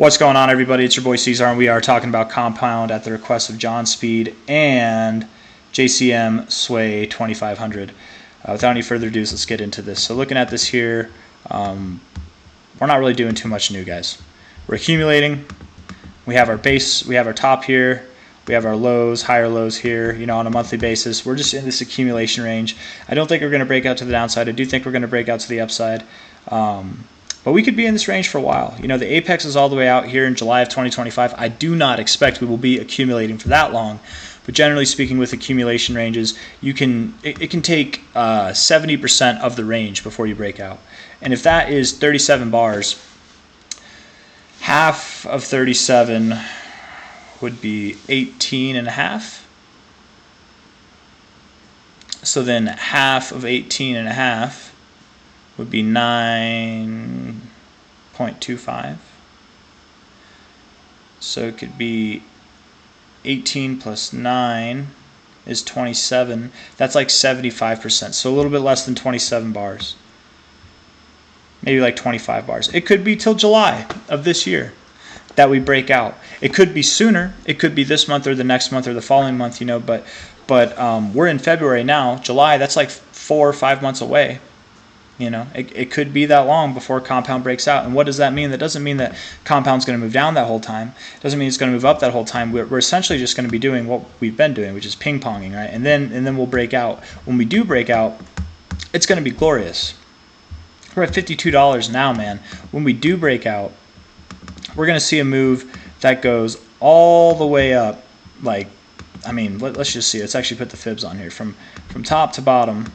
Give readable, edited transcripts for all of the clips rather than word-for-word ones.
What's going on, everybody? It's your boy C-Zar, and we are talking about Compound at the request of John Speed and JCM Sway 2500. Without any further ado, let's get into this. So looking at this here, we're not really doing too much new, guys. We're accumulating. We have our base, we have our top here, we have our lows, higher lows here, on a monthly basis. We're just in this accumulation range. I don't think we're going to break out to the downside. I do think we're going to break out to the upside. But we could be in this range for a while. The apex is all the way out here in July of 2025. I do not expect we will be accumulating for that long. But generally speaking, with accumulation ranges, it can take 70% of the range before you break out. And if that is 37 bars, half of 37 would be 18 and a half. So then half of 18 and a half would be 9.25. So it could be 18 plus 9 is 27. That's like 75%. So a little bit less than 27 bars. Maybe like 25 bars. It could be till July of this year that we break out. It could be sooner. It could be this month or the next month or the following month, but we're in February now. July, that's like 4 or 5 months away. It could be that long before Compound breaks out. And what does that mean? That doesn't mean that Compound's going to move down that whole time. It doesn't mean it's going to move up that whole time. We're essentially just going to be doing what we've been doing, which is ping-ponging, right? And then we'll break out. When we do break out, it's going to be glorious. We're at $52 now, man. When we do break out, we're going to see a move that goes all the way up. Let's just see. Let's actually put the fibs on here. From top to bottom,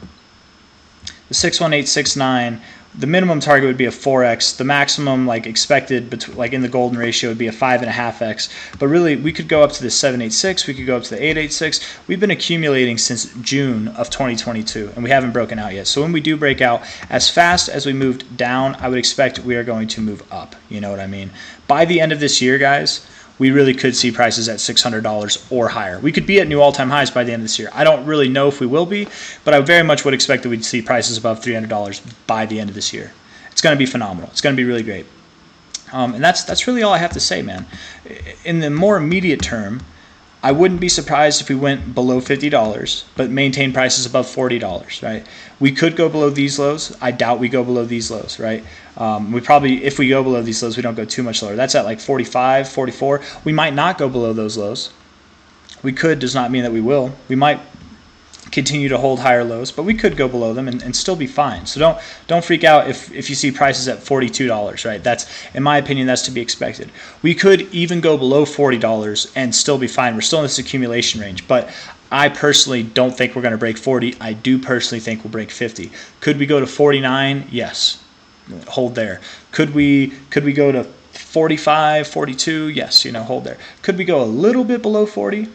the 61869, the minimum target would be a 4x. The maximum, expected, in the golden ratio, would be a 5.5x. But really, we could go up to the 786. We could go up to the 886. We've been accumulating since June of 2022, and we haven't broken out yet. So when we do break out, as fast as we moved down, I would expect we are going to move up. You know what I mean? By the end of this year, guys, we really could see prices at $600 or higher. We could be at new all-time highs by the end of this year. I don't really know if we will be, but I very much would expect that we'd see prices above $300 by the end of this year. It's going to be phenomenal. It's going to be really great. And that's really all I have to say, man. In the more immediate term, I wouldn't be surprised if we went below $50, but maintained prices above $40, right? We could go below these lows. I doubt we go below these lows, right? We probably, if we go below these lows, we don't go too much lower. That's at like 45, 44. We might not go below those lows. We could does not mean that we will. We might continue to hold higher lows, but we could go below them and still be fine. So don't freak out if you see prices at $42, right? That's, in my opinion, that's to be expected. We could even go below $40 and still be fine. We're still in this accumulation range, but I personally don't think we're going to break 40. I do personally think we'll break 50. Could we go to 49? Yes. Hold there. Could we go to 45, 42? Yes, hold there. Could we go a little bit below 40?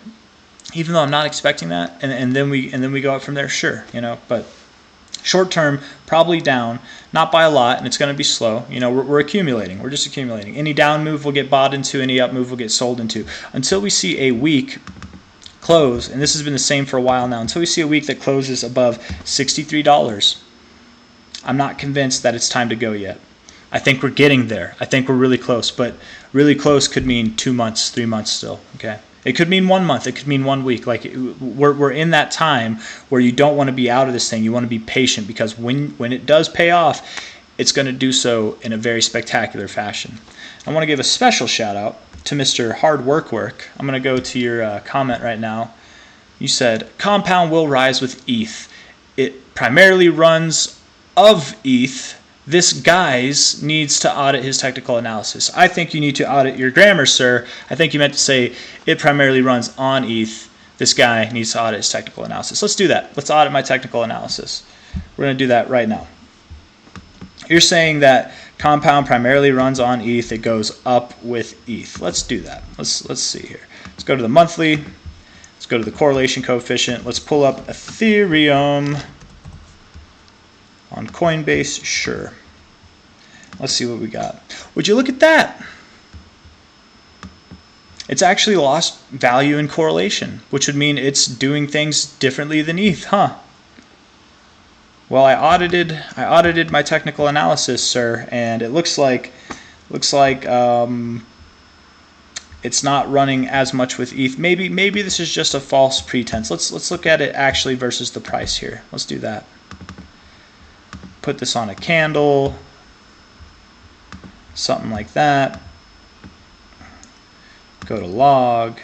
Even though I'm not expecting that, and then we go up from there, sure, but short term, probably down, not by a lot, and it's going to be slow. We're accumulating. We're just accumulating. Any down move will get bought into, any up move will get sold into. Until we see a week close, and this has been the same for a while now, until we see a week that closes above $63, I'm not convinced that it's time to go yet. I think we're getting there. I think we're really close, but really close could mean 2 months, 3 months still, okay? It could mean 1 month. It could mean 1 week. We're in that time where you don't want to be out of this thing. You want to be patient, because when it does pay off, it's going to do so in a very spectacular fashion. I want to give a special shout out to Mr. Hard Work. I'm going to go to your comment right now. You said, Compound will rise with ETH. It primarily runs of ETH. This guys needs to audit his technical analysis. I think you need to audit your grammar, sir. I think you meant to say it primarily runs on ETH. This guy needs to audit his technical analysis. Let's do that. Let's audit my technical analysis. We're going to do that right now. You're saying that Compound primarily runs on ETH. It goes up with ETH. Let's do that. Let's see here. Let's go to the monthly. Let's go to the correlation coefficient. Let's pull up Ethereum. On Coinbase, sure. Let's see what we got. Would you look at that? It's actually lost value in correlation, which would mean it's doing things differently than ETH, huh? Well, I audited my technical analysis, sir, and it looks like it's not running as much with ETH. Maybe this is just a false pretense. Let's look at it actually versus the price here. Let's do that. Put this on a candle, something like that. Go to log.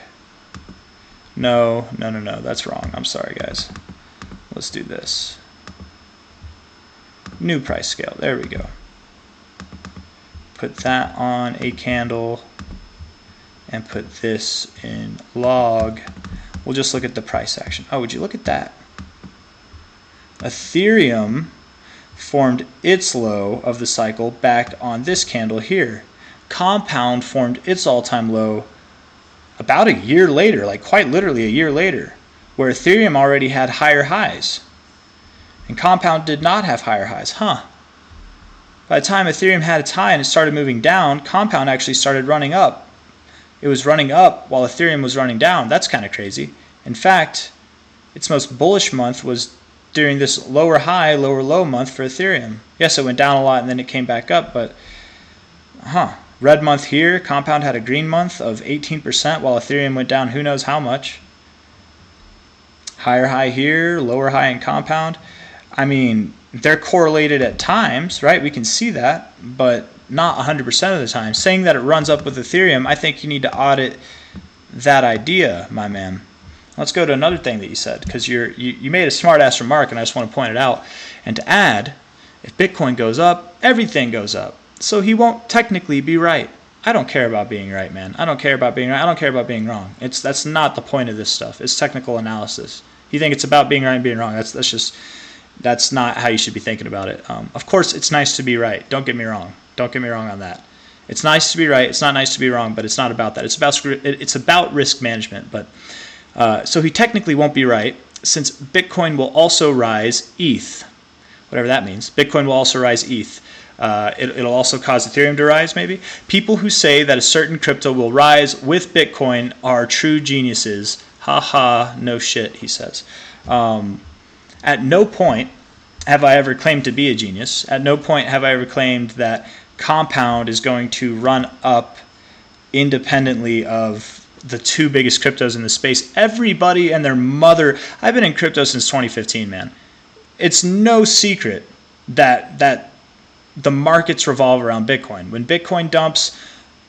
No, that's wrong. I'm sorry, guys. Let's do this. New price scale. There we go. Put that on a candle and put this in log. We'll just look at the price action. Oh, would you look at that? Ethereum formed its low of the cycle back on this candle here. Compound formed its all-time low about a year later, like quite literally a year later, where Ethereum already had higher highs. And Compound did not have higher highs. By the time Ethereum had its high and it started moving down, Compound actually started running up. It was running up while Ethereum was running down. That's kind of crazy. In fact, its most bullish month was during this lower high, lower low month for Ethereum. Yes, it went down a lot and then it came back up, but red month here, Compound had a green month of 18% while Ethereum went down who knows how much. Higher high here, lower high in Compound. I mean, they're correlated at times, right? We can see that, but not 100% of the time. Saying that it runs up with Ethereum, I think you need to audit that idea, my man. Let's go to another thing that you said, because you made a smart-ass remark, and I just want to point it out. And to add, if Bitcoin goes up, everything goes up. So he won't technically be right. I don't care about being right, man. I don't care about being right. I don't care about being wrong. That's not the point of this stuff. It's technical analysis. You think it's about being right and being wrong. That's not how you should be thinking about it. Of course, it's nice to be right. Don't get me wrong. Don't get me wrong on that. It's nice to be right. It's not nice to be wrong, but it's not about that. It's about risk management. But so he technically won't be right, since Bitcoin will also rise ETH, whatever that means. Bitcoin will also rise ETH. It'll also cause Ethereum to rise, maybe. People who say that a certain crypto will rise with Bitcoin are true geniuses. Ha ha, no shit, he says. At no point have I ever claimed to be a genius. At no point have I ever claimed that Compound is going to run up independently of the two biggest cryptos in the space. Everybody and their mother. I've been in crypto since 2015, man. It's no secret that the markets revolve around Bitcoin. When Bitcoin dumps,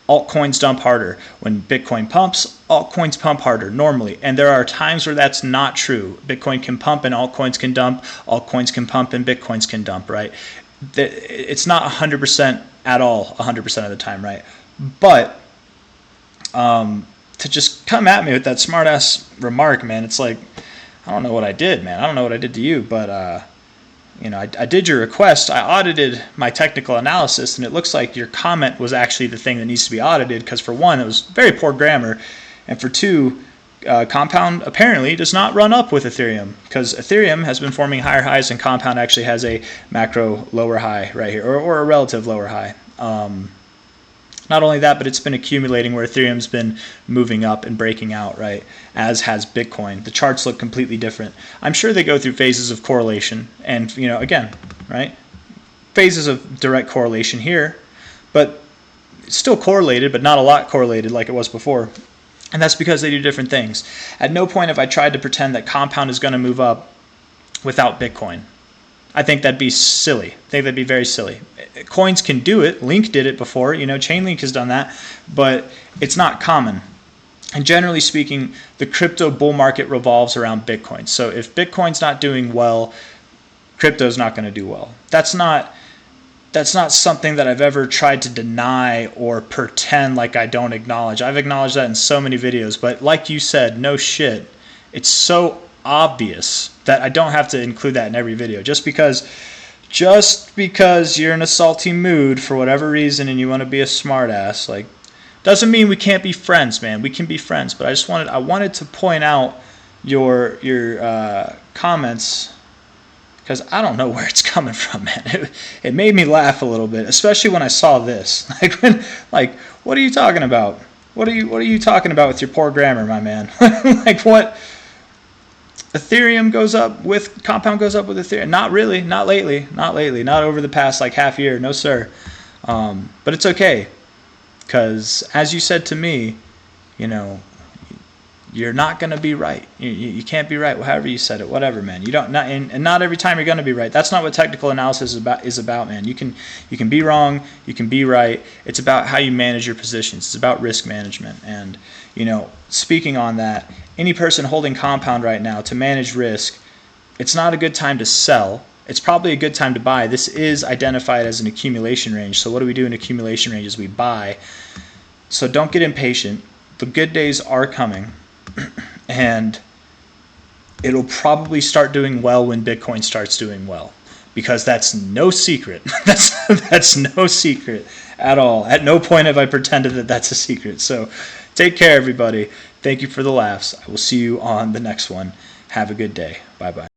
altcoins dump harder. When Bitcoin pumps, altcoins pump harder normally. And there are times where that's not true. Bitcoin can pump and altcoins can dump. Altcoins can pump and Bitcoins can dump, right? It's not 100% at all 100% of the time, right? But to just come at me with that smart-ass remark, man, it's like, I don't know what I did, man. I don't know what I did to you, but I did your request. I audited my technical analysis, and it looks like your comment was actually the thing that needs to be audited, because for one, it was very poor grammar, and for two, Compound apparently does not run up with Ethereum, because Ethereum has been forming higher highs, and Compound actually has a macro lower high right here, or a relative lower high. Not only that, but it's been accumulating where Ethereum's been moving up and breaking out, right, as has Bitcoin. The charts look completely different. I'm sure they go through phases of correlation and, again, right, phases of direct correlation here, but it's still correlated, but not a lot correlated like it was before. And that's because they do different things. At no point have I tried to pretend that Compound is going to move up without Bitcoin. I think that'd be silly. I think that'd be very silly. Coins can do it. Link did it before. Chainlink has done that, but it's not common. And generally speaking, the crypto bull market revolves around Bitcoin. So if Bitcoin's not doing well, crypto's not going to do well. That's not something that I've ever tried to deny or pretend like I don't acknowledge. I've acknowledged that in so many videos, but like you said, no shit. It's so obvious that I don't have to include that in every video. Just because you're in a salty mood for whatever reason and you want to be a smartass, like, doesn't mean we can't be friends, man. We can be friends, but I wanted to point out your comments, because I don't know where it's coming from, man. It made me laugh a little bit, especially when I saw this. What are you talking about? What are you talking about with your poor grammar, my man? Like, what? Ethereum goes up with Compound goes up with Ethereum? Not really, not lately, not over the past half year, no sir. But it's okay, because as you said to me, you know, you're not going to be right. You can't be right, however you said it, whatever, man. You don't, and not every time you're going to be right. That's not what technical analysis is about, man. You can be wrong, you can be right. It's about how you manage your positions. It's about risk management. And, you know, speaking on that, any person holding compound right now, to manage risk, it's not a good time to sell. It's probably a good time to buy. This is identified as an accumulation range. So what do we do in accumulation ranges? We buy. So don't get impatient. The good days are coming. And it'll probably start doing well when Bitcoin starts doing well, because that's no secret. That's no secret at all. At no point have I pretended that that's a secret. So take care, everybody. Thank you for the laughs. I will see you on the next one. Have a good day. Bye-bye.